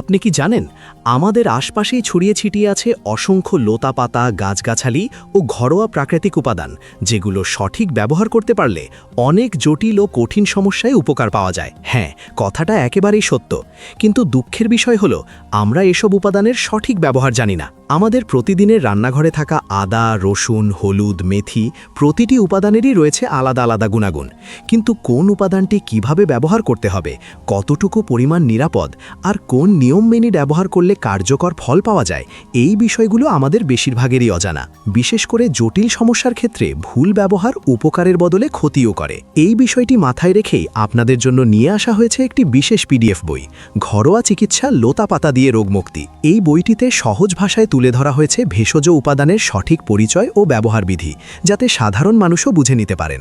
আপনি কি জানেন আমাদের আশপাশেই ছড়িয়ে ছিটিয়ে আছে অসংখ্য লতাপাতা গাছগাছালি ও ঘরোয়া প্রাকৃতিক উপাদান যেগুলো সঠিক ব্যবহার করতে পারলে অনেক জটিল ও কঠিন সমস্যায় উপকার পাওয়া যায়। হ্যাঁ, কথাটা একেবারেই সত্য, কিন্তু দুঃখের বিষয় হলো আমরা এসব উপাদানের সঠিক ব্যবহার জানি না। আমাদের প্রতিদিনের রান্নাঘরে থাকা আদা, রসুন, হলুদ, মেথি প্রতিটি উপাদানেরই রয়েছে আলাদা আলাদা গুণাগুণ, কিন্তু কোন উপাদানটি কিভাবে ব্যবহার করতে হবে, কতটুকু পরিমাণ নিরাপদ আর কোন নিয়ম মেনে ব্যবহার করলে কার্যকর ফল পাওয়া যায়, এই বিষয়গুলো আমাদের বেশিরভাগেরই অজানা। বিশেষ করে জটিল সমস্যার ক্ষেত্রে ভুল ব্যবহার উপকারের বদলে ক্ষতিও করে। এই বিষয়টি মাথায় রেখেই আপনাদের জন্য নিয়ে আসা হয়েছে একটি বিশেষ পিডিএফ বই, ঘরোয়া চিকিৎসা লতাপাতা দিয়ে রোগমুক্তি। এই বইটিতে সহজ ভাষায় তুলে ধরা হয়েছে ভেষজ উপাদানের সঠিক পরিচয় ও ব্যবহার বিধি, যাতে সাধারণ মানুষও বুঝে নিতে পারেন।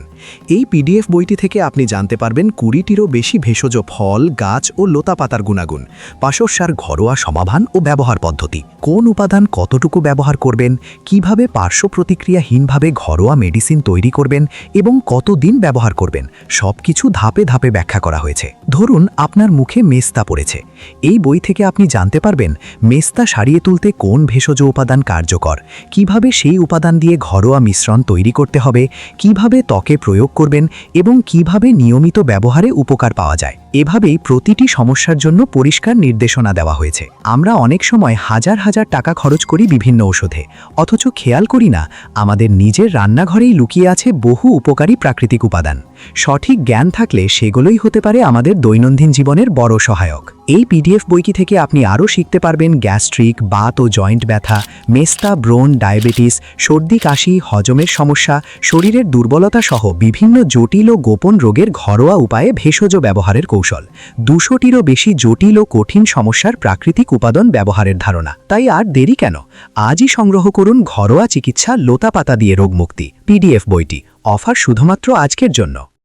এই পিডিএফ বইটি থেকে আপনি জানতে পারবেন 20টিরও বেশি ভেষজ ফল, গাছ ও লতাপাতার গুণাগুণ, পাশস্যার ঘরোয়া সমাধান ও ব্যবহার পদ্ধতি, কোন উপাদান কতটুকু ব্যবহার করবেন, কিভাবে পার্শ্ব প্রতিক্রিয়াহীনভাবে ঘরোয়া মেডিসিন তৈরি করবেন এবং কতদিন ব্যবহার করবেন, সবকিছু ধাপে ধাপে ব্যাখ্যা করা হয়েছে। ধরুন আপনার মুখে মেস্তা পড়েছে, এই বই থেকে আপনি জানতে পারবেন মেস্তা সারিয়ে তুলতে কোন ভেষজ উপাদান কার্যকর, কিভাবে সেই উপাদান দিয়ে ঘরোয়া মিশ্রণ তৈরি করতে হবে, কিভাবে ত্বকে প্রয়োগ করবেন এবং কিভাবে নিয়মিত ব্যবহারে উপকার পাওয়া যায়। এভাবেই প্রতিটি সমস্যার জন্য পরিষ্কার নির্দেশনা দেওয়া হয়েছে। আমরা অনেক সময় হাজার হাজার টাকা খরচ করি বিভিন্ন ওষুধে, অথচ খেয়াল করি না আমাদের নিজের রান্নাঘরেই লুকিয়ে আছে বহু উপকারী প্রাকৃতিক উপাদান। সঠিক জ্ঞান থাকলে সেগুলোই হতে পারে আমাদের দৈনন্দিন জীবনের বড় সহায়ক। এই পিডিএফ বইটি থেকে আপনি আরও শিখতে পারবেন গ্যাস্ট্রিক, বাত ও জয়েন্ট ব্যথা, মেস্তা, ব্রণ, ডায়াবেটিস, সর্দি, কাশি, হজমের সমস্যা, শরীরের দুর্বলতা সহ বিভিন্ন জটিল ও গোপন রোগের ঘরোয়া উপায়ে ভেষজ ব্যবহারের কৌশল, 200টিরও বেশি জটিল ও কঠিন সমস্যার প্রাকৃতিক উপাদান ব্যবহারের ধারণা। তাই আর দেরি কেন, আজই সংগ্রহ করুন ঘরোয়া চিকিৎসা লতাপাতা দিয়ে রোগমুক্তি পিডিএফ বইটি। অফার শুধুমাত্র আজকের জন্য।